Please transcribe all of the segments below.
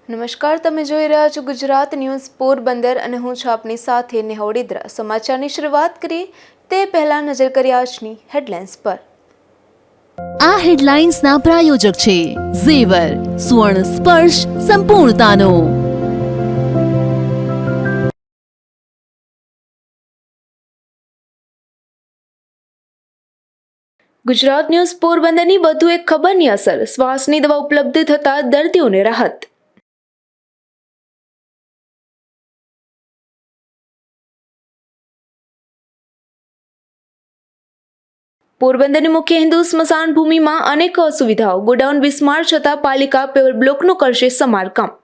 નમસ્કાર, તમે જોઈ રહ્યા છો ગુજરાત ન્યૂઝ પોરબંદર અને હું છું આપની સાથે નેહા વડેદરા। સમાચારની શરૂઆત કરીએ તે પહેલા નજર કરીએ આજની હેડલાઇન્સ પર। આ હેડલાઇન્સના પ્રાયોજક છે ઝેવર, સુવર્ણ સ્પર્શ સંપૂર્ણતાનો। ગુજરાત ન્યૂઝ પોરબંદરની વધુ એક ખબરની અસર, શ્વાસની દવા ઉપલબ્ધ થતા દર્દીઓને રાહત। પોરબંદરની મુખ્ય હિન્દુ સ્મશાન ભૂમિમાં અનેક અસુવિધાઓ, ગોડાઉન બિસ્માર છતાં પાલિકા પેવર બ્લોકનું કરશે સમારકામ।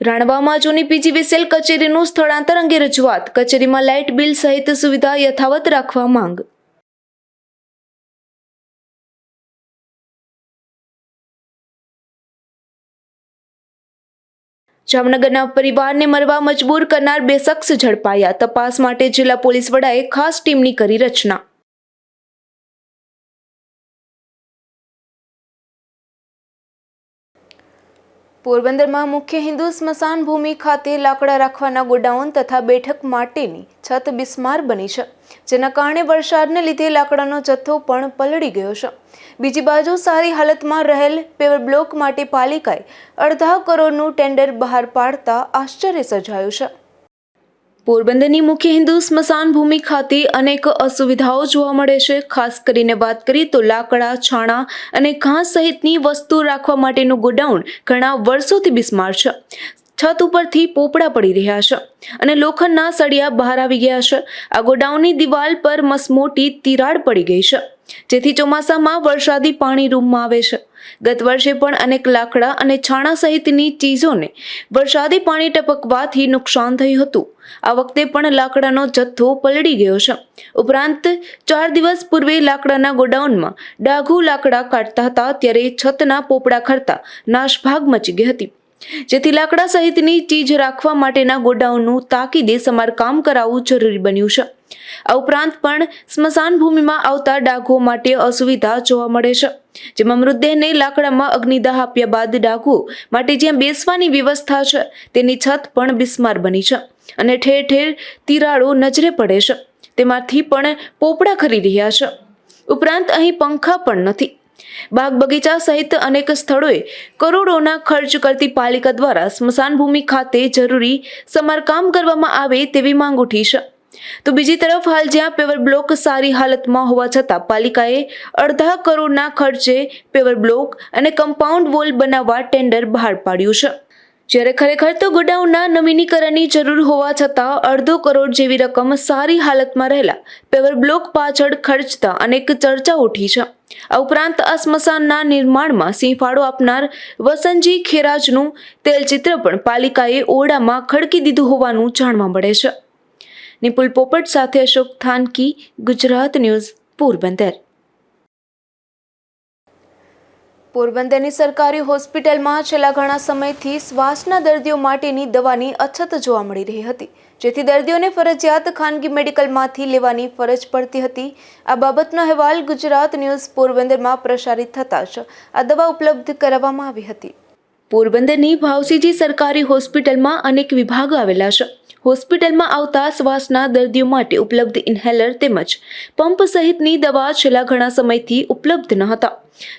રાણવામાં જૂની પીજીવીસીએલ કચેરીનું સ્થળાંતર અંગે રજૂઆત, કચેરીમાં લાઇટ બિલ સહિત સુવિધા યથાવત રાખવા માંગ। જામનગરના પરિવારને મરવા મજબૂર કરનાર 2 શખ્સ ઝડપાયા, તપાસ માટે જિલ્લા પોલીસ વડાએ ખાસ ટીમની કરી રચના। પોરબંદરમાં મુખ્ય હિન્દુ સ્મશાન ભૂમિ ખાતે લાકડા રાખવાના ગોડાઉન તથા બેઠક માટેની છત બિસ્માર બની છે, જેના કારણે વરસાદને લીધે લાકડાનો જથ્થો પણ પલળી ગયો છે। બીજી બાજુ સારી હાલતમાં રહેલ પેવર બ્લોક માટે પાલિકાએ અડધા કરોડનું ટેન્ડર બહાર પાડતા આશ્ચર્ય સર્જાયું છે। પોરબંદરની મુખ્ય હિન્દુ સ્મશાન ભૂમિ ખાતે અનેક અસુવિધાઓ જોવા મળે છે। ખાસ કરીને વાત કરીએ તો લાકડા, છાણા અને ઘાસ સહિતની વસ્તુ રાખવા માટેનું ગોડાઉન ઘણા વર્ષોથી બિસ્માર છે। છત ઉપરથી પોપડા પડી રહ્યા છે અને લોખંડના સળિયા બહાર આવી ગયા છે। આ ગોડાઉનની દિવાલ પર મસમોટી તિરાડ પડી ગઈ છે, જેથી ચોમાસામાં વરસાદી પાણી રૂમમાં આવે છે। ગત વર્ષે પણ અનેક લાકડા અને છાણા સહિતની ચીજોને વરસાદી પાણી ટપકવાથી નુકસાન થયું હતું। આ વખતે પણ લાકડાનો જથ્થો પલળી ગયો છે। ઉપરાંત 4 દિવસ પૂર્વે લાકડાના ગોડાઉનમાં ડાઘુ લાકડા કાઢતા હતા ત્યારે છતના પોપડા ખરતા નાશભાગ મચી ગઈ હતી, જેથી લાકડા સહિતની ચીજ રાખવા માટેના ગોડાઉનનું તાકીદે સમારકામ કરાવવું જરૂરી બન્યું છે। આ ઉપરાંત પણ સ્મશાન ભૂમિમાં આવતા ડાઘુઓ માટે અસુવિધા જોવા મળે છે, જેમાં મૃતદેહને લાકડામાં અગ્નિદાહ આપ્યા બાદ ડાઘુઓ માટે જ્યાં બેસવાની વ્યવસ્થા છે તેની છત પણ બિસ્માર બની છે અને ઠેર ઠેર તિરાડો નજરે પડે છે, તેમાંથી પણ પોપડા ખરી રહ્યા છે। ઉપરાંત અહીં પંખા પણ નથી। બાગ બગીચા સહિત અનેક સ્થળોએ કરોડોના ખર્ચ કરતી પાલિકા દ્વારા સ્મશાન ભૂમિ ખાતે જરૂરી સમારકામ કરવામાં આવે તેવી માંગ ઉઠી છે। તો બીજી તરફ હાલ જ્યાં પેવર બ્લોક સારી હાલતમાં હોવા છતાં પાલિકાએ અડધા કરોડના ખર્ચે પેવર બ્લોક અને કમ્પાઉન્ડ વોલ બનાવવા ટેન્ડર બહાર પાડ્યું છે, જ્યારે ખરેખર તો ગોડાઉનના નવીનીકરણની જરૂર હોવા છતાં અડધો કરોડ જેવી રકમ સારી હાલતમાં રહેલા પેવર બ્લોક પાછળ ખર્ચતા અનેક ચર્ચા ઉઠી છે। આ ઉપરાંત આ સ્મશાનના નિર્માણમાં સિંહફાળો આપનાર વસંતજી ખેરાજનું તેલચિત્ર પણ પાલિકાએ ઓરડામાં ખડકી દીધું હોવાનું જાણવા મળે છે। નિપુલ પોપટ સાથે અશોક થાનકી, ગુજરાત ન્યૂઝ, પોરબંદર। પોરબંદરની સરકારી હોસ્પિટલમાં છેલ્લા ઘણા સમયથી શ્વાસના દર્દીઓ માટેની દવાની અછત જોવા મળી રહી હતી, જેથી દર્દીઓને ફરજિયાત ખાનગી મેડિકલમાંથી લેવાની ફરજ પડતી હતી। આ બાબતનો અહેવાલ ગુજરાત ન્યૂઝ પોરબંદરમાં પ્રસારિત થતાં જ આ દવા ઉપલબ્ધ કરાવવામાં આવી હતી। પોરબંદરની ભાવસીજી સરકારી હોસ્પિટલમાં અનેક વિભાગ આવેલા છે। હોસ્પિટલમાં આવતા શ્વાસના દર્દીઓ માટે ઉપલબ્ધ ઇન્હેલર તેમજ પંપ સહિતની દવા છેલ્લા ઘણા સમયથી ઉપલબ્ધ ન હતા,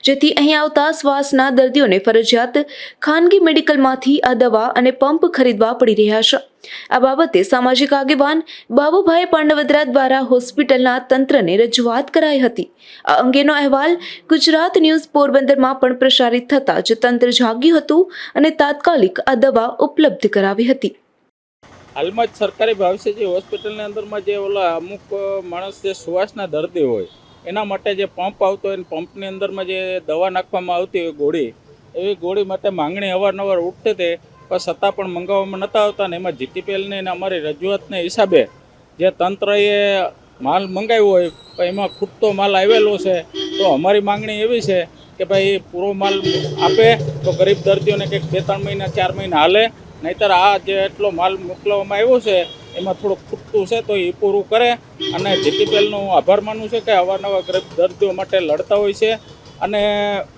જેથી અહીં આવતા શ્વાસના દર્દીઓને ફરજિયાત ખાનગી મેડિકલમાંથી આ દવા અને પંપ ખરીદવા પડી રહ્યા છે। આ બાબતે સામાજિક આગેવાન બાબુભાઈ પાંડવદરા દ્વારા હોસ્પિટલના તંત્રને રજૂઆત કરાઈ હતી। આ અંગેનો અહેવાલ ગુજરાત ન્યૂઝ પોરબંદરમાં પણ પ્રસારિત થતાં જ તંત્ર જાગ્યું હતું અને તાત્કાલિક આ દવા ઉપલબ્ધ કરાવી હતી। હાલમાં જ સરકારી ભાવસીજી હોસ્પિટલની અંદરમાં જે ઓલા અમુક માણસ જે શ્વાસના દર્દી હોય એના માટે જે પંપ આવતો હોય, પંપની અંદરમાં જે દવા નાખવામાં આવતી હોય ગોળી, એવી ગોળી માટે માંગણી અવારનવાર ઉઠતી હતી, પણ છતાં પણ મંગાવવામાં નહોતા આવતા ને એમાં જીટીપીએલની અને અમારી રજૂઆતને હિસાબે જે તંત્રએ માલ મંગાવ્યો હોય પણ એમાં ખૂટતો માલ આવેલો છે, તો અમારી માંગણી એવી છે કે ભાઈ પૂરો માલ આપે તો ગરીબ દર્દીઓને કંઈક 2-3 મહિના 4 મહિના હાલે, નહીંતર આ જે એટલો માલ મોકલવામાં આવ્યો છે એમાં થોડુંક ખૂટતું છે તો એ પૂરું કરે. અને જીટીપીએલનો હું આભાર માનું છું કે અવારનવાર ગરીબ દર્દીઓ માટે લડતા હોય છે. અને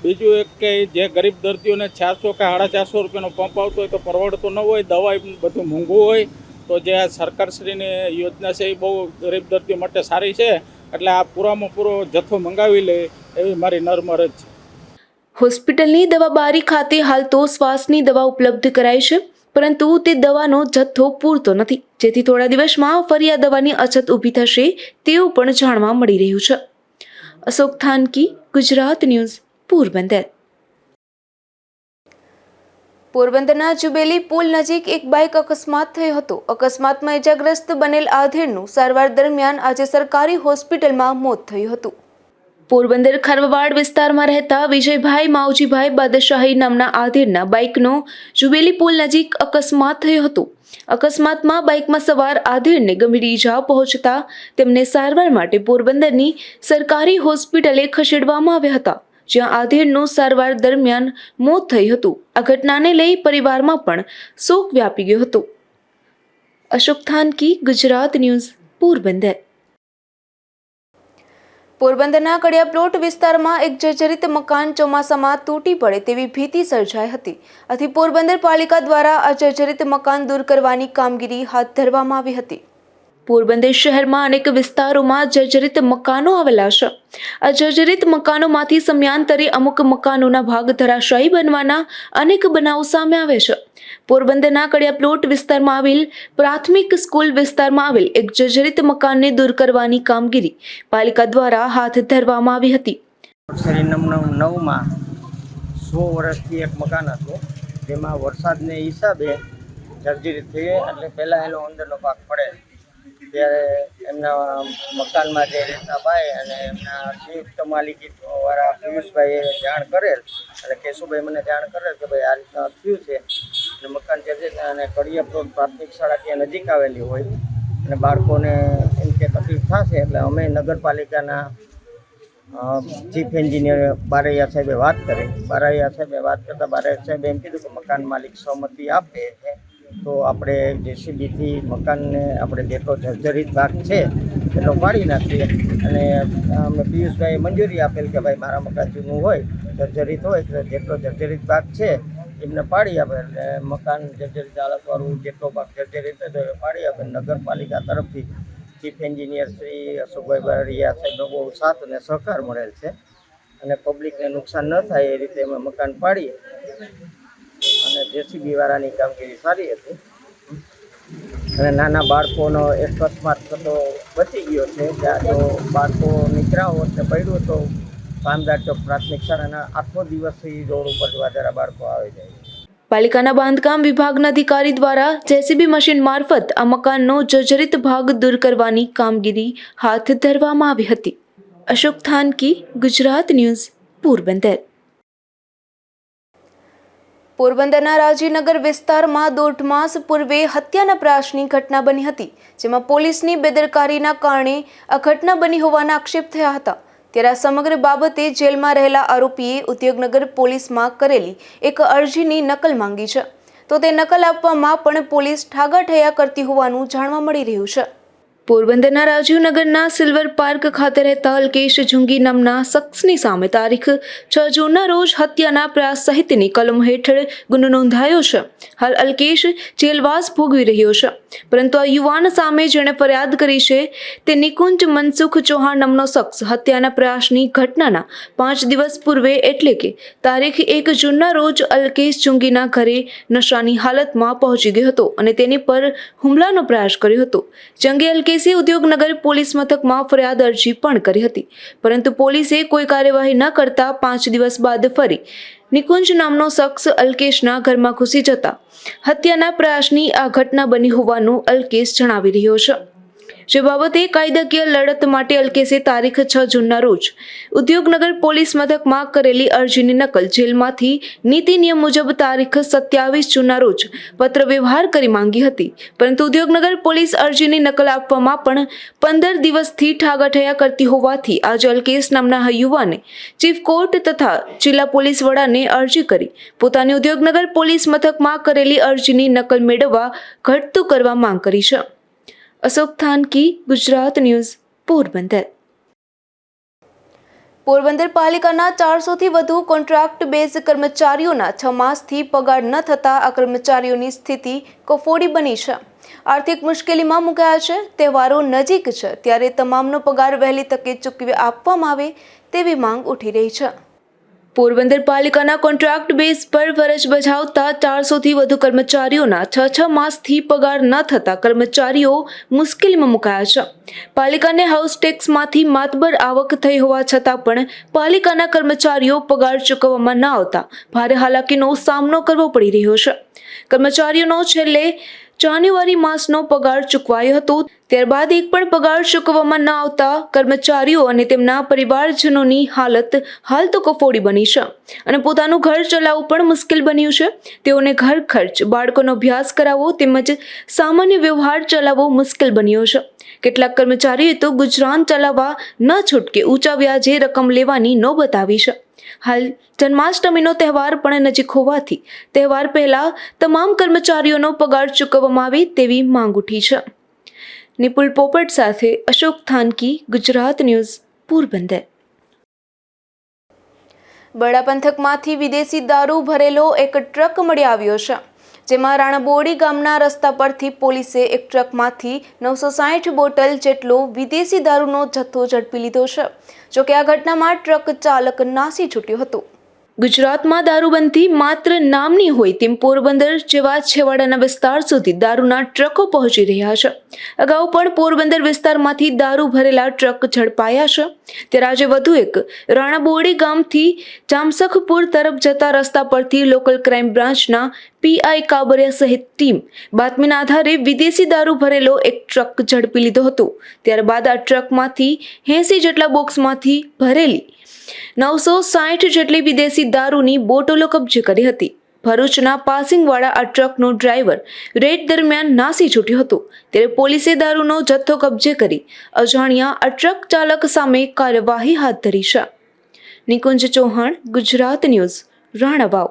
બીજું એક કે જે ગરીબ દર્દીઓને 400 કે 450 રૂપિયાનો પંપ આવતો હોય તો પરવડતો ન હોય, દવા બધું મોંઘું હોય, તો જે આ સરકારશ્રીની યોજના છે એ બહુ ગરીબ દર્દીઓ માટે સારી છે. એટલે આ પૂરામાં પૂરો જથ્થો મંગાવી લે એવી મારી નર્મ અરજ છે. હોસ્પિટલની દવાબારી ખાતે હાલ તો શ્વાસની દવા ઉપલબ્ધ કરાઈ છે, પરંતુ તે દવાનો જથ્થો પૂરતો નથી, જેથી થોડા દિવસમાં ફરી આ દવાની અછત ઊભી થશે તેવું પણ જાણવા મળી રહ્યું છે. અશોક થાનકી, ગુજરાત ન્યૂઝ, પોરબંદર. પોરબંદરના જુબેલી પુલ નજીક એક બાઇક અકસ્માત થયો હતો. અકસ્માતમાં ઇજાગ્રસ્ત બનેલ આધેડનું સારવાર દરમિયાન આજે સરકારી હોસ્પિટલમાં મોત થયું હતું. પોરબંદર ખરવવાડ વિસ્તારમાં રહેતા વિજયભાઈ માવજીભાઈ બાદશાહી નામના આધેડના બાઇકનો જુબેલી પુલ નજીક અકસ્માત થયો હતો. અકસ્માતમાં બાઇકમાં સવાર આધેડને ગંભીર ઈજા પહોંચતા તેમને સારવાર માટે પોરબંદરની સરકારી હોસ્પિટલે ખસેડવામાં આવ્યા હતા, જ્યાં આધેડનું સારવાર દરમિયાન મોત થયું હતું. આ ઘટનાને લઈ પરિવારમાં પણ શોક વ્યાપી ગયો હતો. અશોક થાનકી, ગુજરાત ન્યૂઝ, પોરબંદર. પોરબંદરના કડિયા પ્લોટ વિસ્તારમાં એક જર્જરિત મકાન ચોમાસામાં તૂટી પડે તેવી ભીતિ સર્જાઈ હતી. આથી પોરબંદર પાલિકા દ્વારા આ જર્જરિત મકાન દૂર કરવાની કામગીરી હાથ ધરવામાં આવી હતી. પોરબંદર શહેરમાં અનેક વિસ્તારોમાં જર્જરિત મકાનો આવેલા છે. આ જર્જરિત મકાનોમાંથી સમયાંતરે અમુક મકાનોના ભાગ ધરાશાયી બનવાના અનેક બનાવો સામે આવે છે. પોરબંદરના કડિયા પ્લોટ વિસ્તારમાં આવેલ પ્રાથમિક સ્કૂલ વિસ્તારમાં આવેલ એક જર્જરિત મકાનને દૂર કરવાની કામગીરી પાલિકા દ્વારા હાથ ધરવામાં આવી હતી. નર્સરી નંબર 9માં 100 વર્ષથી એક મકાન હતું, જેમાં વરસાદને હિસાબે જર્જરિત થઈ, એટલે પહેલાં એનો અંદરનો ભાગ પડે ત્યારે એમના મકાનમાં જે રહેતા ભાઈ અને એમના સંયુક્ત માલિકીવાળા પિયુષભાઈએ જાણ કરેલ અને કેશુભાઈ મને જાણ કરેલ કે ભાઈ આ રીતના થયું છે અને મકાન જર્જરિત અને કડિયા પ્લોટ પ્રાથમિક શાળા ત્યાં નજીક આવેલી હોય અને બાળકોને એમ કે તકલીફ થશે, એટલે અમે નગરપાલિકાના ચીફ એન્જિનિયર બારૈયા સાહેબે વાત કરી. બારૈયા સાહેબે વાત કરતાં બારૈયા સાહેબે એમ કીધું કે મકાન માલિક સહમતિ આપે તો આપણે જેસીબીથી મકાનને આપણે જેટલો જર્જરિત ભાગ છે એટલો પાડી નાખીએ. અને અમે પિયુષભાઈએ મંજૂરી આપેલ કે ભાઈ મારા મકાન જૂનું હોય, જર્જરિત હોય, એટલે જેટલો જર્જરિત ભાગ છે એમને પાડી આપે. એટલે મકાન જર્જરિત હાલતવાળું જેટલો ભાગ જર્જરિત હોય તો પાડી આપે. નગરપાલિકા તરફથી ચીફ એન્જિનિયર શ્રી અશોકભાઈ બારૈયા સાહેબનો બહુ સાથ અને સહકાર મળેલ છે અને પબ્લિકને નુકસાન ન થાય એ રીતે અમે મકાન પાડીએ અને જેસીબી વાળાની કામગીરી સારી હતી અને નાના બાળકોનો અકસ્માત થતો બચી ગયો છે. ત્યાં જો બાળકો નીકળ્યા હોત ને પડ્યું તો પામદાર ચોક પ્રાથમિક શાળાના આખો દિવસથી રોડ ઉપર જોવા જરા બાળકો આવી જાય. પાલિકાના બાંધકામ વિભાગના અધિકારી દ્વારા જેસીબી મશીન મારફત આ મકાનનો જર્જરિત ભાગ દૂર કરવાની કામગીરી હાથ ધરવામાં આવી હતી. અશોક થાનકી, ગુજરાત ન્યૂઝ, પોરબંદર. પોરબંદરના રાજીનગર વિસ્તારમાં 1.5 માસ પૂર્વે હત્યાના પ્રયાસની ઘટના બની હતી, જેમાં પોલીસની બેદરકારીના કારણે આ ઘટના બની હોવાના આક્ષેપ થયા હતા. ત્યારે આ સમગ્ર બાબતે જેલમાં રહેલા આરોપીએ ઉદ્યોગનગર પોલીસમાં કરેલી એક અરજીની નકલ માંગી છે, તો તે નકલ આપવામાં પણ પોલીસ ઠાગાઠૈયા કરતી હોવાનું જાણવા મળી રહ્યું છે. પોરબંદરના રાજીવનગરના સિલ્વર પાર્ક ખાતે રહેતા અલ્કેશ જુંગી નામના શખ્સની સામે તારીખ 6 જૂનના રોજ હત્યાના પ્રયાસ સહિતની કલમ હેઠળ ગુનો નોંધાયો છે. હાલ અલ્કેશ જેલવાસ ભોગવી રહ્યો છે, પરંતુ આ યુવાન સામે જેણે ફરિયાદ કરી છે તે નિકુંજ મનસુખ ચૌહાણ નામનો શખ્સ હત્યાના પ્રયાસની ઘટનાના 5 દિવસ પૂર્વે એટલે કે તારીખ 1 જૂનના રોજ અલ્કેશ જુંગીના ઘરે નશાની હાલતમાં પહોંચી ગયો હતો અને તેની પર હુમલાનો પ્રયાસ કર્યો હતો. જંગે અલ્કેશે ઉદ્યોગનગર પોલીસ મથકમાં ફરિયાદ અરજી પણ કરી હતી, પરંતુ પોલીસે કોઈ કાર્યવાહી ન કરતા 5 દિવસ બાદ ફરી નિકુંજ નામનો શખ્સ અલ્કેશના ઘરમાં ઘૂસી જતા હત્યાના પ્રયાસની આ ઘટના બની હોવાનું અલ્કેશ જણાવી રહ્યો છે. જે બાબતે કાયદાકીય લડત માટે અલ્કેશે તારીખ 6 જૂનના રોજ ઉદ્યોગનગર પોલીસ મથકમાં કરેલી અરજીની નકલ જેલમાંથી નીતિ નિયમ મુજબ તારીખ 27 જૂનના રોજ પત્ર વ્યવહાર કરી માંગી હતી, પરંતુ ઉદ્યોગનગર પોલીસ અરજીની નકલ આપવામાં પણ 15 દિવસથી ઠાગાઠૈયા કરતી હોવાથી આજે અલ્કેશ નામના યુવાને ચીફ કોર્ટ તથા જિલ્લા પોલીસ વડાને અરજી કરી પોતાની ઉદ્યોગનગર પોલીસ મથકમાં કરેલી અરજીની નકલ મેળવવા ઘટતું કરવા માંગ કરી છે. અશોક થાનકી, ગુજરાત ન્યૂઝ, પોરબંદર. પોરબંદર પાલિકાના 400થી વધુ કોન્ટ્રાક્ટ બેઝ કર્મચારીઓના 6 માસથી પગાર ન થતા આ કર્મચારીઓની સ્થિતિ કફોડી બની છે. આર્થિક મુશ્કેલીમાં મુકાયા છે. તહેવારો નજીક છે ત્યારે તમામનો પગાર વહેલી તકે ચૂકવી આપવામાં આવે તેવી માંગ ઉઠી રહી છે. પોરબંદર પાલિકાના કોન્ટ્રાક્ટ બેઝ પર ફરજ બજાવતા 400થી વધુ કર્મચારીઓના 6 માસથી પગાર ન થતા કર્મચારીઓ મુશ્કેલીમાં મુકાયા છે. પાલિકાને હાઉસ ટેક્સમાંથી માતબર આવક થઈ હોવા છતાં પણ પાલિકાના કર્મચારીઓ પગાર ચૂકવવામાં ન આવતા ભારે હાલાકીનો સામનો કરવો પડી રહ્યો છે. કર્મચારીઓનો છેલ્લે જાન્યુઆરી માસનો પગાર ચૂકવાયો હતો. ત્યારબાદ એક પણ પગાર ચૂકવવામાં ન આવતા કર્મચારીઓ અને તેમના પરિવારજનોની હાલત હાલ તો કફોડી બની છે અને પોતાનું ઘર ચલાવવું પણ મુશ્કેલ બન્યું છે. તેઓને ઘર ખર્ચ, બાળકોનો અભ્યાસ કરાવવો તેમજ સામાન્ય વ્યવહાર ચલાવવો મુશ્કેલ બન્યો છે. કેટલાક કર્મચારીઓએ તો ગુજરાન ચલાવવા ન છૂટકે ઊંચા વ્યાજે રકમ લેવાની નોબત આવી છે. હાલ જન્માષ્ટમીનો તહેવાર પણ નજીક હોવાથી તહેવાર પહેલા તમામ કર્મચારીઓનો પગાર ચૂકવવામાં આવે તેવી માંગ ઉઠી છે. નિપુલ પોપટ સાથે અશોક થાનકી, ગુજરાત ન્યૂઝ, પોરબંદર. બરડા પંથકમાંથી વિદેશી દારૂ ભરેલો એક ટ્રક મળી આવ્યો છે. જેમાં રાણાબોડી ગામના રસ્તા પરથી પોલીસે એક ટ્રકમાંથી 960 બોટલ જેટલો વિદેશી દારૂનો જથ્થો ઝડપી લીધો છે. જોકે આ ઘટનામાં ટ્રક ચાલક નાસી છૂટ્યો હતો. ગુજરાતમાં દારૂબંધી માત્ર નામની હોય તેમ પોરબંદર જેવા છેવાડાના વિસ્તાર સુધી દારૂના ટ્રકો પહોંચી રહ્યા છે. અગાઉ પણ પોરબંદર વિસ્તારમાંથી દારૂ ભરેલા ટ્રક ઝડપાયા છે. ત્યારે આજે વધુ એક રાણાબોડી ગામથી જામસખપુર તરફ જતા રસ્તા પરથી લોકલ ક્રાઇમ બ્રાન્ચના પીઆઈ કાબરિયા સહિત ટીમ બાતમીના આધારે વિદેશી દારૂ ભરેલો એક ટ્રક ઝડપી લીધો હતો. ત્યારબાદ આ ટ્રકમાંથી 80 જેટલા બોક્સમાંથી ભરેલી 960 જેટલી વિદેશી દારૂની બોટલો કબજે કરી હતી. ભરૂચના પાસિંગવાળા આ ટ્રકનો ડ્રાઈવર રેડ દરમિયાન નાસી છૂટ્યો હતો. ત્યારે પોલીસે દારૂનો જથ્થો કબજે કરી અજાણ્યા આ ટ્રક ચાલક સામે કાર્યવાહી હાથ ધરી છે. નિકુંજ ચૌહાણ, ગુજરાત ન્યૂઝ, રાણાવાવ.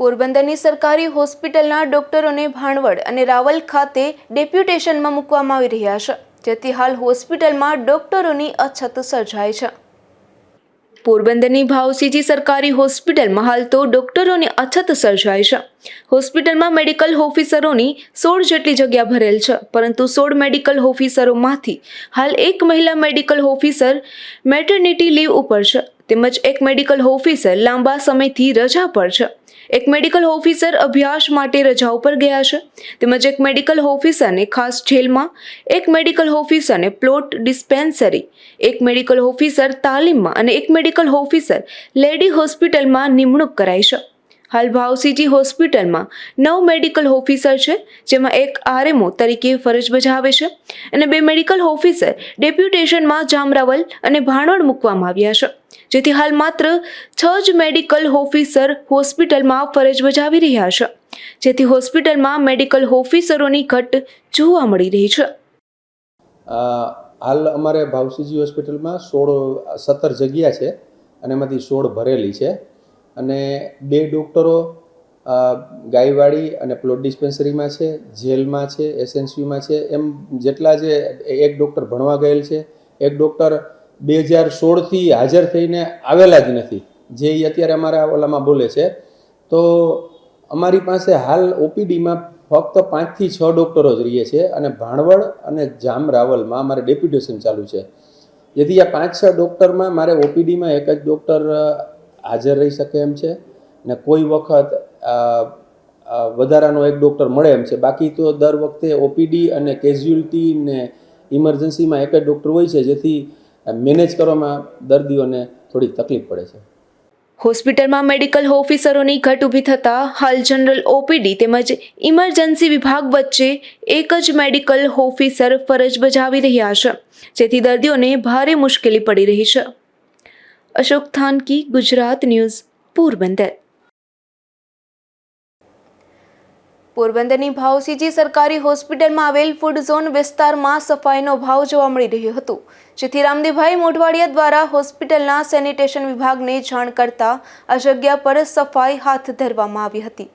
પોરબંદરની સરકારી હોસ્પિટલના ડોક્ટરોને ભાણવડ અને રાવલ ખાતે ડેપ્યુટેશનમાં મૂકવામાં આવી રહ્યા છે. જેથી હાલ હોસ્પિટલમાં ડોક્ટરોની અછત સર્જાય છે. પોરબંદરની ભાવસીજી સરકારી હોસ્પિટલમાં હાલ તો ડોક્ટરોની અછત સર્જાય છે. હોસ્પિટલમાં મેડિકલ ઓફિસરોની 16 જેટલી જગ્યા ભરેલ છે, પરંતુ 16 મેડિકલ ઓફિસરોમાંથી હાલ એક મહિલા મેડિકલ ઓફિસર મેટર્નિટી લીવ ઉપર છે, તેમજ એક મેડિકલ ઓફિસર લાંબા સમયથી રજા પર છે. એક મેડિકલ ઓફિસર અભ્યાસ માટે રજા ઉપર ગયા છે, તેમજ એક મેડિકલ ઓફિસરને ખાસ જેલમાં, એક મેડિકલ ઓફિસરને પ્લોટ ડિસ્પેન્સરી, એક મેડિકલ ઓફિસર તાલીમમાં અને એક મેડિકલ ઓફિસર લેડી હોસ્પિટલમાં નિમણૂક કરાઈ છે. હાલ ભાવસીજી હોસ્પિટલમાં 9 મેડિકલ ઓફિસર છે, જેમાં એક આરએમઓ તરીકે ફરજ બજાવે છે અને 2 મેડિકલ ઓફિસર ડેપ્યુટેશનમાં જામરાવલ અને ભાણવડ મૂકવામાં આવ્યા છે. જેથી હાલ માત્ર 6 જ મેડિકલ ઓફિસર હોસ્પિટલમાં ફરજ બજાવી રહ્યા છે, જેથી હોસ્પિટલમાં મેડિકલ ઓફિસરોની ઘટ જોવા મળી રહી છે. હાલ અમારે ભાવસીજી હોસ્પિટલમાં 17 જગ્યા છે અને એમાંથી 16 ભરેલી છે અને 2 ડૉક્ટરો ગાયવાડી અને પ્લોટ ડિસ્પેન્સરીમાં છે, જેલમાં છે, એસએનસીયુમાં છે. એમ જેટલા જે એક ડૉક્ટર ભણવા ગયેલ છે, એક ડૉક્ટર 2016થી હાજર થઈને આવેલા જ નથી, જે અત્યારે અમારા ઓલામાં બોલે છે. તો અમારી પાસે હાલ ઓપીડીમાં ફક્ત 5 થી 6 ડૉક્ટરો જ રહીએ છે અને ભાણવડ અને જામરાવલમાં અમારે ડેપ્યુટેશન ચાલુ છે. જેથી આ 5-6 ડૉક્ટરમાં મારે ઓપીડીમાં એક જ ડૉક્ટર હાજર રહી શકે એમ છે ને કોઈ વખત વધારાનો એક ડૉક્ટર મળે એમ છે. બાકી તો દર વખતે ઓપીડી અને કેઝ્યુઅલ્ટી ને ઇમરજન્સીમાં એક જ ડૉક્ટર હોય છે, જેથી મેનેજ કરવામાં દર્દીઓને થોડી તકલીફ પડે છે. હોસ્પિટલમાં મેડિકલ ઓફિસરોની ઘટ ઊભી થતાં હાલ જનરલ ઓપીડી તેમજ ઇમરજન્સી વિભાગ વચ્ચે એક જ મેડિકલ ઓફિસર ફરજ બજાવી રહ્યા છે, જેથી દર્દીઓને ભારે મુશ્કેલી પડી રહી છે. અશોક થાનકી, ગુજરાત ન્યૂઝ, પોરબંદર. પોરબંદરની ભાવસીજી સરકારી હોસ્પિટલમાં આવેલ ફૂડ ઝોન વિસ્તારમાં સફાઈનો અભાવ જોવા મળી રહ્યો હતો, જેથી રામદેવભાઈ મોઢવાડિયા દ્વારા હોસ્પિટલના સેનિટેશન વિભાગને જાણ કરતા આ જગ્યા પર સફાઈ હાથ ધરવામાં આવી હતી.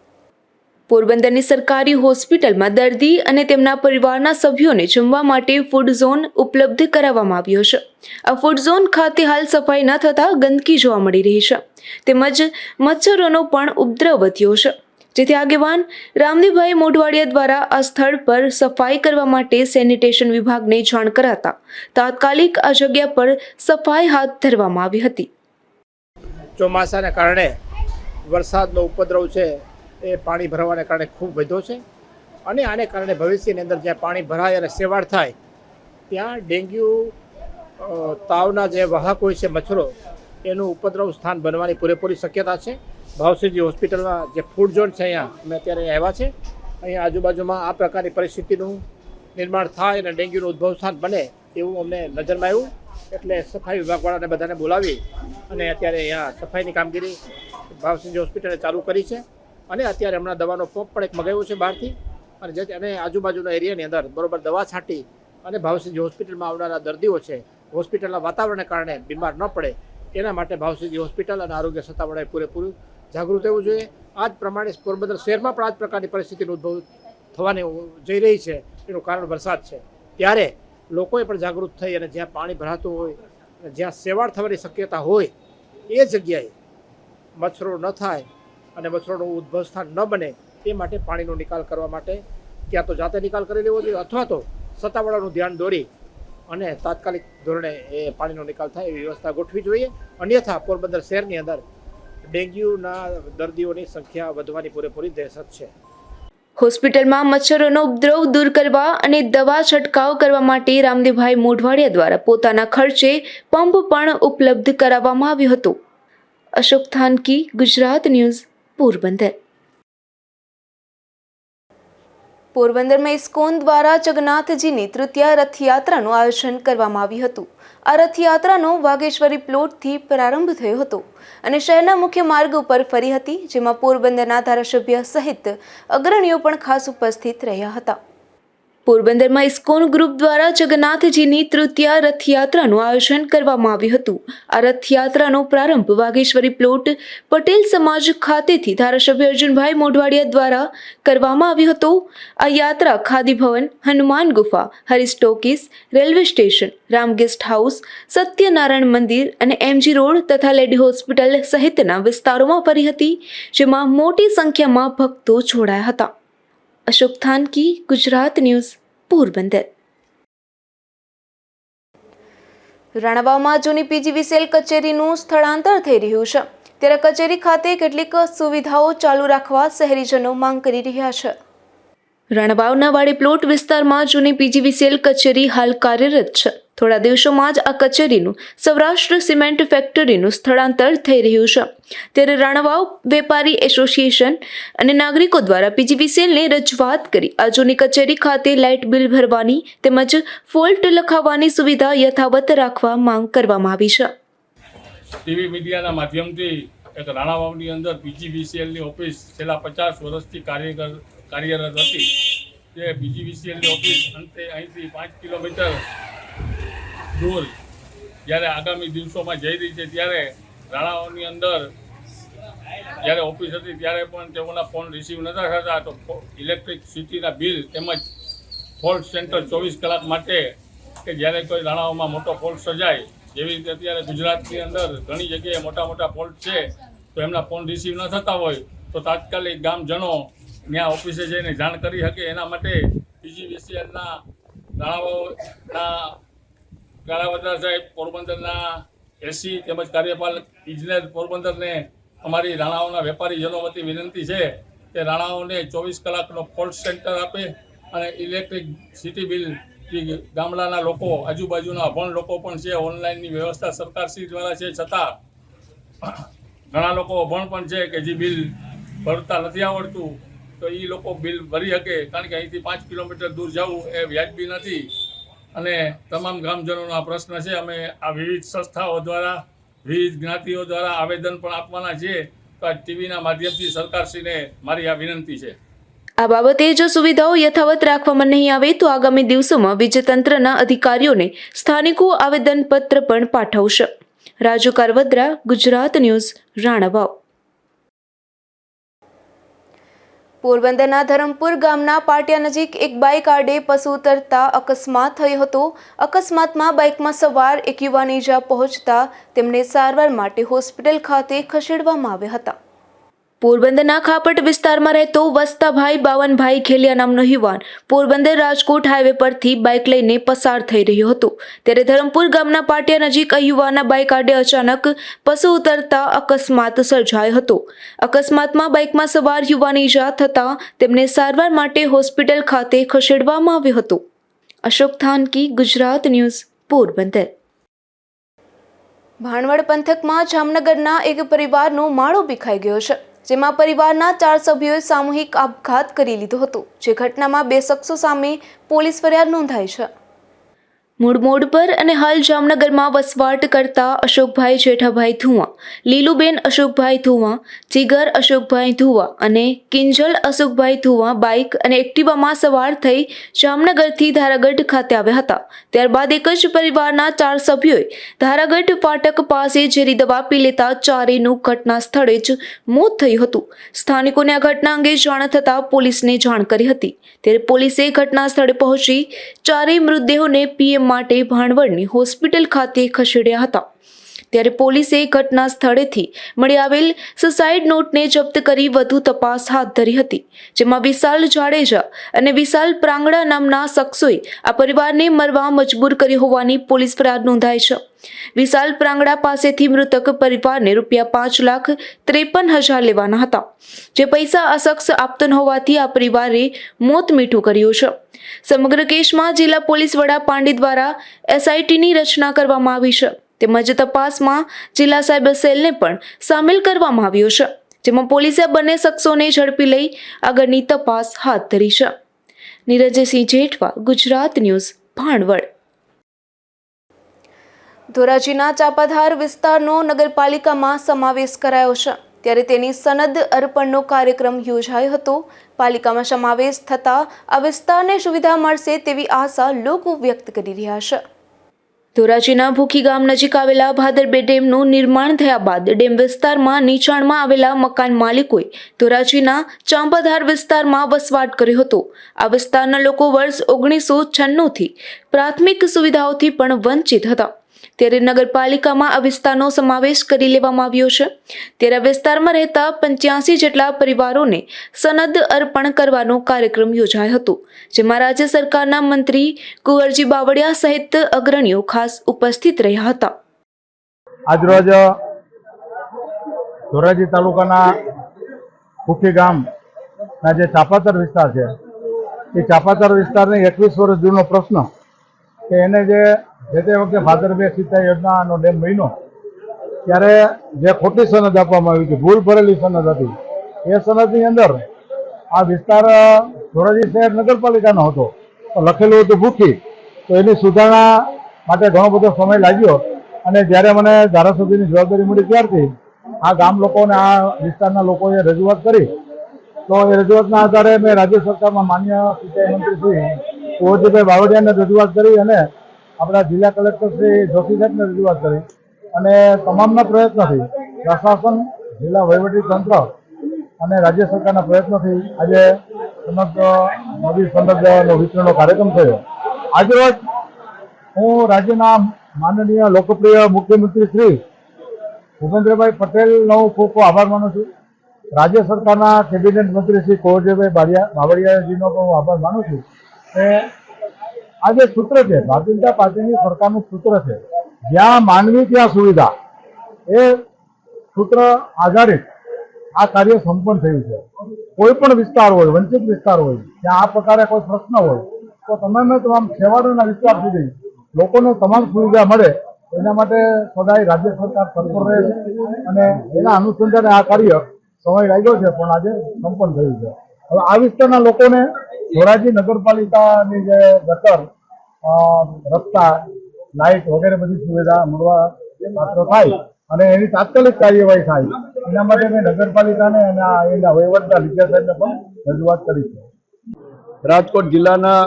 પોરબંદરની સરકારી હોસ્પિટલમાં દર્દી અને તેમના પરિવારના સભ્યોને જમવા માટે ફૂડ ઝોન ઉપલબ્ધ કરાવવામાં આવ્યો છે. આ ફૂડ ઝોન ખાતે હાલ સફાઈ ન થતાં ગંદકી જોવા મળી રહી છે તેમજ મચ્છરોનો પણ ઉપદ્રવ વધ્યો છે, જેથી આગેવાન રામદેવભાઈ મોઢવાડિયા દ્વારા આ સ્થળ પર સફાઈ કરવા માટે સેનિટેશન વિભાગને જાણ કરાતા તાત્કાલિક આ જગ્યા પર સફાઈ હાથ ધરવામાં આવી હતી. ચોમાસાને કારણે વરસાદનો ઉપદ્રવ છે એ પાણી ભરવાને કારણે ખૂબ વધ્યો છે અને આને કારણે ભવિષ્યની અંદર જ્યાં પાણી ભરાય અને સેવાળ થાય ત્યાં ડેન્ગ્યુ તાવના જે વાહક હોય છે મચ્છરો એનું ઉપદ્રવ સ્થાન બનવાની પૂરેપૂરી શક્યતા છે. ભાવસિંહજી હોસ્પિટલમાં જે ફૂડ ઝોન છે અહીંયા અમે અત્યારે આવ્યા છે. અહીંયા આજુબાજુમાં આ પ્રકારની પરિસ્થિતિનું નિર્માણ થાય અને ડેન્ગ્યુનું ઉદ્ભવ સ્થાન બને એવું અમને નજરમાં આવ્યું, એટલે સફાઈ વિભાગવાળાને બધાને બોલાવી અને અત્યારે અહીંયા સફાઈની કામગીરી ભાવસિંહજી હોસ્પિટલે ચાલુ કરી છે. અને અત્યારે હમણાં દવાનો પંપ પણ એક મગાવ્યો છે બહારથી અને આજુબાજુના એરિયાની અંદર બરોબર દવા છાંટી અને ભાવસિંહજી હોસ્પિટલમાં આવનારા દર્દીઓ છે હોસ્પિટલના વાતાવરણને કારણે બીમાર ન પડે એના માટે ભાવસિંહજી હોસ્પિટલ અને આરોગ્ય સત્તાવાળાએ પૂરેપૂરું જાગૃત રહેવું જોઈએ. આ જ પ્રમાણે પોરબંદર શહેરમાં પણ આ જ પ્રકારની પરિસ્થિતિનો ઉદ્ભવ થવાની જઈ રહી છે. એનું કારણ વરસાદ છે. ત્યારે લોકોએ પણ જાગૃત થઈ અને જ્યાં પાણી ભરાતું હોય જ્યાં સેવાળ થવાની શક્યતા હોય એ જગ્યાએ મચ્છરો ન થાય અને મચ્છરોનું ઉદ્ભવ સ્થાન ન બને એ માટે પાણીનો નિકાલ કરવા માટે ક્યાં તો જાતે નિકાલ કરી લેવો જોઈએ અથવા તો સત્તાવાળાનું ધ્યાન દોરી અને તાત્કાલિક ધોરણે એ પાણીનો નિકાલ થાય એવી વ્યવસ્થા ગોઠવી જોઈએ. અન્યથા પોરબંદર શહેરની અંદર ડેન્ગ્યુના દર્દીઓની સંખ્યા વધવાની પૂરેપૂરી દહેશત છે. હોસ્પિટલમાં મચ્છરોનો ઉપદ્રવ દૂર કરવા અને દવા છંટકાવ કરવા માટે રામદેવભાઈ મોઢવાડિયા દ્વારા પોતાના ખર્ચે પંપ પણ ઉપલબ્ધ કરાવવામાં આવ્યો હતો. અશોક થાનકી, ગુજરાત ન્યૂઝ, પોરબંદર. પોરબંદરમાં ઇસ્કોન દ્વારા જગન્નાથજીની તૃતીય રથયાત્રાનું આયોજન કરવામાં આવ્યું હતું. આ રથયાત્રાનો વાઘેશ્વરી પ્લોટથી પ્રારંભ થયો હતો અને શહેરના મુખ્ય માર્ગ ઉપર ફરી હતી, જેમાં પોરબંદરના ધારાસભ્ય સહિત અગ્રણીઓ પણ ખાસ ઉપસ્થિત રહ્યા હતા. પોરબંદરમાં ઇસ્કોન ગ્રુપ દ્વારા જગન્નાથજીની તૃતીય રથયાત્રાનું આયોજન કરવામાં આવ્યું હતું. આ રથયાત્રાનો પ્રારંભ વાઘેશ્વરી પ્લોટ પટેલ સમાજ ખાતેથી ધારાસભ્ય અર્જુનભાઈ મોઢવાડિયા દ્વારા કરવામાં આવ્યો હતો. આ યાત્રા ખાદી ભવન, હનુમાન ગુફા, Harish talkies, railway station, Ram guest house, Satyanarayan મંદિર અને એમજી રોડ તથા લેડી હોસ્પિટલ સહિતના વિસ્તારોમાં ફરી હતી, જેમાં મોટી સંખ્યામાં ભક્તો જોડાયા હતા. અશોક થાનકી, ગુજરાત ન્યૂઝ, પોરબંદર. રાણાવાવમાં જૂની પીજીવીસીએલ કચેરીનું સ્થળાંતર થઈ રહ્યું છે, ત્યારે કચેરી ખાતે કેટલીક સુવિધાઓ ચાલુ રાખવા શહેરીજનો માંગ કરી રહ્યા છે. રાણાવાવના વાડી પ્લોટ વિસ્તારમાં જૂની પીજીવીસીએલ કચેરી હાલ કાર્યરત છે. થોડા દિવસોમાં જ આ કચેરીનું સૌરાષ્ટ્ર સિમેન્ટ ફેક્ટરીનું સ્થળાંતર થઈ રહ્યું છે, ત્યારે રાણાવાવ વેપારી એસોસિએશન અને નાગરિકો દ્વારા પીજીવીસીએલને રજૂઆત કરી આ જૂની કચેરી ખાતે લાઇટ બિલ ભરવાની તેમજ ફોલ્ટ લખાવવાની સુવિધા યથાવત રાખવા માંગ કરવામાં આવી છે. ટીવી મીડિયાના માધ્યમથી એક રાણાવાવની અંદર પીજીવીસીએલની ઓફિસ છેલ્લા 50 વર્ષથી કાર્યરત હતી. જે પીજીવીસીએલની ઓફિસ અંતે અહીંથી 5 કિલોમીટર દૂર જ્યારે આગામી દિવસોમાં જઈ રહી છે, ત્યારે રાણાવાવની અંદર જ્યારે ઓફિસ હતી ત્યારે પણ તેઓના ફોન રિસીવ નહોતા થતા, તો ઇલેક્ટ્રિસિટીના બિલ તેમજ ફોલ્ટ સેન્ટર 24 કલાક માટે કે જ્યારે કોઈ રાણાવાવમાં મોટો ફોલ્ટ સર્જાય, જેવી રીતે અત્યારે ગુજરાતની અંદર ઘણી જગ્યાએ મોટા મોટા ફોલ્ટ છે, તો એમના ફોન રિસીવ ન થતા હોય તો તાત્કાલિક ગામજનો ત્યાં ઓફિસે જઈને જાણ કરી શકે એના માટે પીજીવીસીએલના રાણાવાવના ગાળાવદર સાહેબ, પોરબંદરના એસી તેમજ કાર્યપાલક ઇજનેર પોરબંદરને અમારી રાણાવાવના વેપારીજનો વતી વિનંતી છે કે રાણાવાવને 24 કલાકનો ફોલ્ટ સેન્ટર આપે અને ઇલેક્ટ્રિસિટી બિલ ગામડાના લોકો, આજુબાજુના અભણ લોકો પણ છે, ઓનલાઈનની વ્યવસ્થા સરકારશ્રી દ્વારા છે, છતાં ઘણા લોકો અભણ પણ છે કે જે બિલ ભરતા નથી આવડતું, તો એ લોકો બિલ ભરી શકે, કારણ કે અહીંથી 5 કિલોમીટર દૂર જવું એ વ્યાજબી નથી. અને તમામ ગ્રામજનોનો આ પ્રશ્ન છે. અમે આ વિવિધ સંસ્થાઓ દ્વારા, વિવિધ જ્ઞાતિઓ દ્વારા આવેદન પણ આપવાના છીએ, તો આ ટીવીના માધ્યમથી સરકારશ્રીને મારી આ વિનંતી છે. આ બાબતે જો સુવિધાઓ યથાવત રાખવામાં નહીં આવે તો આગામી દિવસોમાં વીજતંત્રના અધિકારીઓને સ્થાનિકો આવેદનપત્ર પણ પાઠવશે. રાજુ કારવદ્રા, ગુજરાત ન્યૂઝ, રાણાવાવ. પોરબંદરના ધરમપુર ગામના પાટિયા નજીક એક બાઇક આડે પશુ ઉતરતા અકસ્માત થયો હતો. અકસ્માતમાં બાઇકમાં સવાર એક યુવાનને ઈજા પહોંચતા તેમને સારવાર માટે હોસ્પિટલ ખાતે ખસેડવામાં આવ્યા હતા. પોરબંદરના ખાપટ વિસ્તારમાં રહેતો વસ્તાભાઈ બાવનભાઈ ખેલિયા નામનો યુવાન પોરબંદર રાજકોટ હાઈવે પરથી બાઇક લઈને પસાર થઈ રહ્યો હતો. ત્યારે ધરમપુર ગામના પાટિયા નજીક યુવાનના બાઇક આડે અચાનક પશુ ઉતરતા અકસ્માત સર્જાયો હતો. અકસ્માતમાં બાઇકમાં સવાર યુવાનને ઈજા થતાં તેમને સારવાર માટે હોસ્પિટલ ખાતે ખસેડવામાં આવ્યો હતો. અશોક થાનકી, ગુજરાત ન્યૂઝ, પોરબંદર. ભાણવડ પંથકમાં જામનગરના એક પરિવારનો માળો વિખાઈ ગયો છે, જેમાં પરિવારના 4 સભ્યોએ સામૂહિક આપઘાત કરી લીધો હતો. જે ઘટનામાં 2 શખ્સો સામે પોલીસ ફરિયાદ નોંધાઈ છે. મૂળ મોડ પર અને હાલ જામનગરમાં વસવાટ કરતા અશોકભાઈ જેઠાભાઈ ધુવા, લીલુબેન અશોકભાઈ ધુવા, જીગર અશોકભાઈ ધુવા અને કિંજલ અશોકભાઈ ધુવા બાઇક અને એક્ટિવામાં સવાર થઈ જામનગરથી ધારાગઢ ખાતે આવ્યા હતા. ત્યારબાદ એક જ પરિવારના 4 સભ્યોએ ધારાગઢ ફાટક પાસે ઝેરી દવા પી લેતા ચારેયનું ઘટના સ્થળે જ મોત થયું હતું. સ્થાનિકોને આ ઘટના અંગે જાણ થતાં પોલીસને જાણ કરી હતી. ત્યારે પોલીસે ઘટના સ્થળે પહોંચી ચારેય મૃતદેહોને પીએમ માટે ભાણવડની હોસ્પિટલ ખાતે ખસેડ્યા હતા. ત્યારે પોલીસે ઘટના સ્થળેથી મળી આવેલ સુસાઇડ નોટને જપ્ત કરી વધુ તપાસ હાથ ધરી હતી. જેમાં વિશાલ જાડેજા અને વિશાલ પ્રાંગડા નામના શખ્સોએ આ પરિવારને મરવા મજબૂર કર્યો હોવાની પોલીસ ફરિયાદ નોંધાઈ છે. વિશાલ પ્રાંગડા પાસેથી મૃતક પરિવારને ₹5,53,000 લેવાના હતા, જે પૈસા આ શખ્સ આપતો ન હોવાથી આ પરિવારે મોત મીઠું કર્યું છે. સમગ્ર કેસમાં જિલ્લા પોલીસ વડા પાંડે દ્વારા SITની રચના કરવામાં આવી છે. તેમજ તપાસમાં જિલ્લા સાયબર સેલને પણ સામેલ કરવામાં આવ્યો છે, જેમાં પોલીસે બંને શખ્સોને ઝડપી લઈ આગળની તપાસ હાથ ધરી છે. નીરજસિંહ જેઠવા, ગુજરાત ન્યૂઝ, ભાણવડ. ધોરાજીના ચાપાધાર વિસ્તારનો નગરપાલિકામાં સમાવેશ કરાયો છે, ત્યારે તેની સનદ અર્પણનો કાર્યક્રમ યોજાયો હતો. પાલિકામાં સમાવેશ થતાં આ વિસ્તારને સુવિધા મળશે તેવી આશા લોકો વ્યક્ત કરી રહ્યા છે. ધોરાજીના ભૂખી ગામ નજીક આવેલા ભાદરબે ડેમનું નિર્માણ થયા બાદ ડેમ વિસ્તારમાં નીચાણમાં આવેલા મકાન માલિકોએ ધોરાજીના ચાંપાધાર વિસ્તારમાં વસવાટ કર્યો હતો. આ વિસ્તારના લોકો વર્ષ 1996થી પ્રાથમિક સુવિધાઓથી પણ વંચિત હતા. ત્યારે નગરપાલિકામાં આ વિસ્તારનો સમાવેશ કરી લેવામાં આવ્યો છે. ત્યારે આ વિસ્તારમાં રહેતા 85 જેટલા પરિવારોને સનદ અર્પણ કરવાનો કાર્યક્રમ યોજાયો હતો, જેમાં રાજ્ય સરકારના મંત્રી કુંવરજી બાવળિયા સહિત અગ્રણીઓ ખાસ ઉપસ્થિત રહ્યા હતા. આજરોજ ધોરાજી તાલુકાના ભૂખી ગામના જે ચાપાતર વિસ્તાર છે, એ ચાપાતર વિસ્તારને 21 વર્ષ જૂનો પ્રશ્ન કે એને જે તે વખતે ભાદરબે સિંચાઈ યોજનાનો ડેમ બન્યો ત્યારે જે ખોટી સનદ આપવામાં આવી હતી, ભૂલ ભરેલી સનદ હતી, એ સનદની અંદર આ વિસ્તાર ધોરાજી શહેર નગરપાલિકાનો હતો, લખેલું હતું ભૂખી. તો એની સુધારણા માટે ઘણો બધો સમય લાગ્યો અને જ્યારે મને ધારાસભ્યની જવાબદારી મળી ત્યારથી આ ગામ લોકોને, આ વિસ્તારના લોકોએ રજૂઆત કરી. તો એ રજૂઆતના આધારે મેં રાજ્ય સરકારમાં માન્ય સિંચાઈ મંત્રી શ્રી કુંવરજીભાઈ બાવળિયાને રજૂઆત કરી અને આપણા જિલ્લા કલેક્ટર શ્રી જોશી સાહેબને રજૂઆત કરી અને તમામના પ્રયત્નોથી પ્રશાસન, જિલ્લા વહીવટી તંત્ર અને રાજ્ય સરકારના પ્રયત્નોથી આજે નવી સનદનો વિતરણનો કાર્યક્રમ થયો. આજરોજ હું રાજ્યના માનનીય લોકપ્રિય મુખ્યમંત્રી શ્રી ભૂપેન્દ્રભાઈ પટેલનો ખૂબ ખૂબ આભાર માનું છું. રાજ્ય સરકારના કેબિનેટ મંત્રી શ્રી કુંવરજીભાઈ બાવળિયાજીનો પણ હું આભાર માનું છું. આ જે સૂત્ર છે, ભારતીય જનતા પાર્ટીની સરકારનું સૂત્ર છે, જ્યાં માનવી ત્યાં સુવિધા, એ સૂત્ર આધારિત આ કાર્ય સંપન્ન થયું છે. કોઈ પણ વિસ્તાર હોય, વંચિત વિસ્તાર હોય, ત્યાં આ પ્રકારે કોઈ પ્રશ્ન હોય તો તમામ છેવાડાના વિસ્તાર સુધી લોકોને તમામ સુવિધા મળે, એના માટે સદાય રાજ્ય સરકાર તત્પર રહે છે અને એના અનુસંધાને આ કાર્ય સમય લાગ્યો છે પણ આજે સંપન્ન થયું છે. હવે આ વિસ્તારના લોકોને ધોરાજી નગરપાલિકાની જે ગટર, રસ્તા, લાઇટ વગેરે બધી સુવિધા મળવા પાત્ર થાય અને એની તાત્કાલિક કાર્યવાહી થાય, એના માટે મેં નગરપાલિકાને અને એના વહીવટદાર લીજા સાહેબને પણ રજૂઆત કરી છે. રાજકોટ જિલ્લાના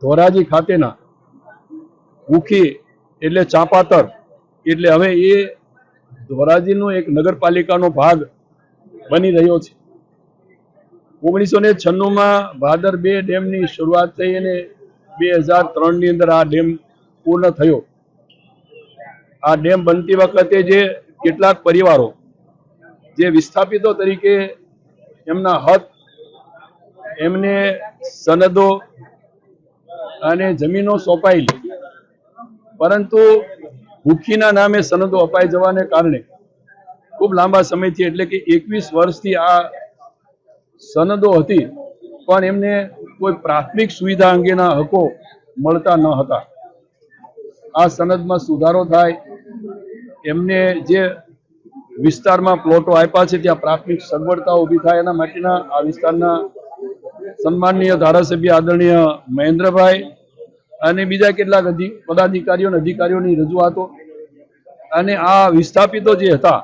ધોરાજી ખાતેના ભૂખી એટલે ચાંપાતર એટલે હવે એ ધોરાજીનો એક નગરપાલિકાનો ભાગ બની રહ્યો છે. 1996 ભાદર 2 ડેમની શરૂઆત થઈ અને 2003ની અંદર આ ડેમ પૂર્ણ થયો. આ ડેમ બનતી વખતે જે કેટલાક પરિવારો જે વિસ્થાપિતો તરીકે એમના હક, એમને સનદો અને જમીનો સોંપાયેલી, પરંતુ ભૂખીના નામે સનદો અપાઈ જવાને કારણે ખૂબ લાંબા સમયથી એટલે કે 21 વર્ષથી આ સનદો હતી પણ એમને કોઈ પ્રાથમિક સુવિધા અંગેના હકો મળતા ન હતા. આ સનદમાં સુધારો થાય, એમને જે વિસ્તારમાં પ્લોટો આપ્યા છે ત્યાં પ્રાથમિક સગવડતાઓ ઊભી થાય, એના માટેના આ વિસ્તારના સન્માનનીય ધારાસભ્ય આદરણીય મહેન્દ્રભાઈ અને બીજા કેટલાક પદાધિકારીઓ અને અધિકારીઓની રજૂઆતો અને આ વિસ્થાપિતો જે હતા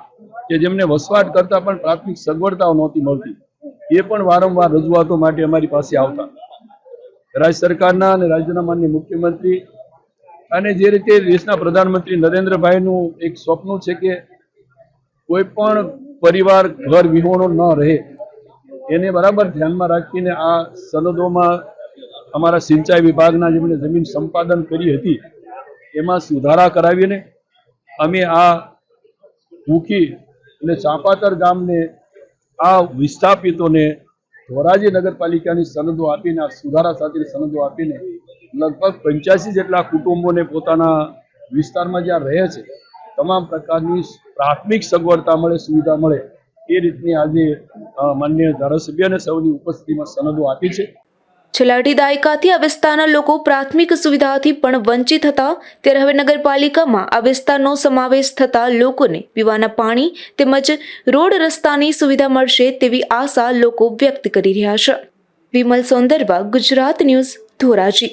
કે જેમને વસવાટ કરતા પણ પ્રાથમિક સગવડતાઓ નહોતી મળતી, એ પણ વારંવાર રજૂઆતો માટે અમારી પાસે આવતા. રાજ્ય સરકારના અને રાજ્યના માનનીય મુખ્યમંત્રી અને જે રીતે દેશના પ્રધાનમંત્રી નરેન્દ્રભાઈનું એક સ્વપ્ન છે કે કોઈ પણ પરિવાર ઘર વિહોણો ન રહે, એને બરાબર ધ્યાનમાં રાખીને આ સનદોમાં અમારા સિંચાઈ વિભાગના જેમણે જમીન સંપાદન કરી હતી એમાં સુધારા કરાવીને અમે આ ભૂખી અને ચાંપાતર ગામને, આ વિસ્થાપિતોને ધોરાજી નગરપાલિકાની સનદો આપીને, આ સુધારા સાથે સનદો આપીને લગભગ 85 જેટલા કુટુંબોને પોતાના વિસ્તારમાં જ્યાં રહે છે તમામ પ્રકારની પ્રાથમિક સગવડતા મળે, સુવિધા મળે, એ રીતની આજે માનનીય ધારાસભ્ય અને સૌની ઉપસ્થિતિમાં સનદો આપી છે. છેલ્લા અઢી દાયકાથી આ વિસ્તારના લોકો પ્રાથમિક સુવિધાથી પણ વંચિત હતા, ત્યારે હવે નગરપાલિકામાં આ વિસ્તારનો સમાવેશ થતા લોકોને પીવાના પાણી તેમજ રોડ રસ્તાની સુવિધા મળશે તેવી આશા લોકો વ્યક્ત કરી રહ્યા છે. વિમલ સોંદરવા, ગુજરાત ન્યૂઝ, ધોરાજી.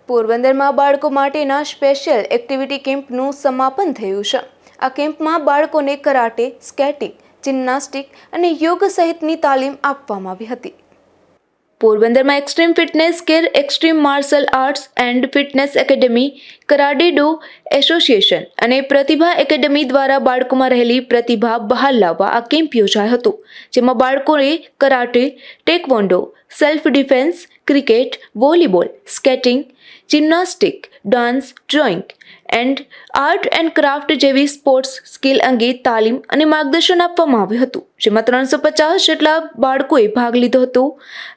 પોરબંદરમાં બાળકો માટેના સ્પેશિયલ એક્ટિવિટી કેમ્પનું સમાપન થયું છે. આ કેમ્પમાં બાળકોને કરાટે, સ્કેટિંગ, જિમ્નાસ્ટિક અને યોગ સહિતની તાલીમ આપવામાં આવી હતી. પોરબંદરમાં extreme fitness care, extreme martial arts and fitness academy, karate Dr association અને પ્રતિભા એકેડમી દ્વારા બાળકોમાં રહેલી પ્રતિભા બહાર લાવવા આ કેમ્પ યોજાયો હતો, જેમાં બાળકોએ karate, taekwondo, self defence, cricket, volleyball, skating, gymnastic, dance, drawing and art and craft જેવી સ્પોર્ટ્સ સ્કિલ અંગે તાલીમ અને માર્ગદર્શન આપવામાં આવ્યું હતું, જેમાં 350 જેટલા બાળકોએ ભાગ લીધો હતો.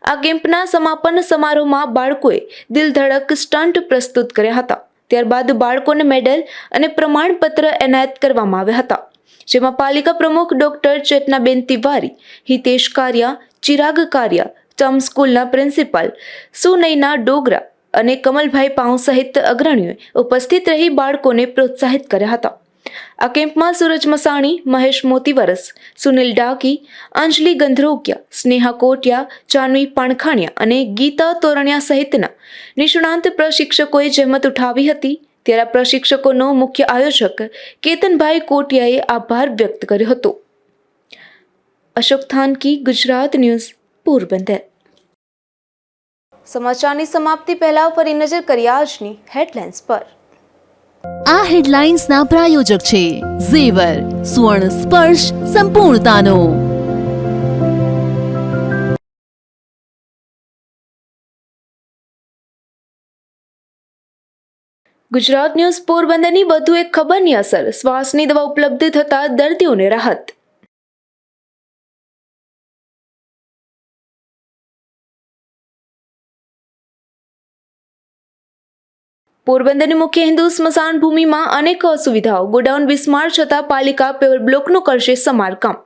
આ કેમ્પના સમાપન સમારોહમાં બાળકોએ દિલધડક સ્ટન્ટ પ્રસ્તુત કર્યા હતા. ત્યારબાદ બાળકોને મેડલ અને પ્રમાણપત્ર એનાયત કરવામાં આવ્યા હતા, જેમાં પાલિકા પ્રમુખ ડોક્ટર ચેતનાબેન તિવારી, હિતેશ કારિયા, ચિરાગ કારિયા, ટર્મ સ્કૂલના પ્રિન્સિપાલ સુનૈના ડોગરા અને કમલભાઈ પાઉં સહિત અગ્રણીઓએ ઉપસ્થિત રહી બાળકોને પ્રોત્સાહિત કર્યા હતા. આ કેમ્પમાં સૂરજ મસાણી, મહેશ મોતીવરસ, સુનિલ ડાકી, અંજલિ ગંધરોકિયા, સ્નેહા કોટિયા, જાનવી પાણખાણિયા અને ગીતા તોરણિયા સહિતના નિષ્ણાંત પ્રશિક્ષકોએ જહેમત ઉઠાવી હતી. ત્યારે આ પ્રશિક્ષકોનો મુખ્ય આયોજક કેતનભાઈ કોટિયાએ આભાર વ્યક્ત કર્યો હતો. અશોક થાનકી, ગુજરાત ન્યૂઝ, પોરબંદર. સમાચારની સમાપ્તિ પહેલા ફરી નજર કરીએ આજની હેડલાઇન્સ પર. આ હેડલાઇન્સના પ્રાયોજક છે ઝેવર, સુવર્ણ સ્પર્શ સંપૂર્ણતાનો. ગુજરાત ન્યૂઝ પોરબંદરની વધુ એક ખબરની અસર. શ્વાસની દવા ઉપલબ્ધ થતા દર્દીઓને રાહત. પોરબંદરની મુખ્ય હિન્દુ સ્મશાન ભૂમિમાં અનેક અસુવિધાઓ. ગોડાઉન બિસ્માર છતાં પાલિકા પેવર બ્લોકનું કરશે સમારકામ.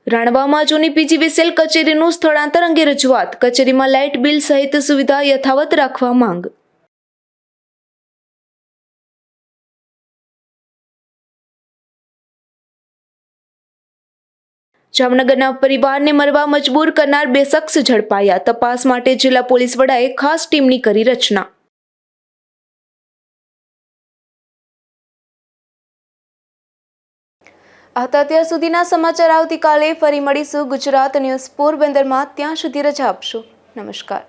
રાણવામાં જૂની પીજીવીસીએલ કચેરીનું સ્થળાંતર અંગે રજૂઆત. કચેરીમાં લાઇટ બિલ સહિત સુવિધા યથાવત રાખવા માંગ. જામનગરના પરિવારને મરવા મજબૂર કરનાર 2 શખ્સ ઝડપાયા. તપાસ માટે જિલ્લા પોલીસ વડાએ ખાસ ટીમની કરી રચના. આ હતા અત્યાર સુધીના સમાચાર. આવતીકાલે ફરી મળીશું ગુજરાત ન્યૂઝ પોરબંદરમાં. ત્યાં સુધી રજા આપશો. નમસ્કાર.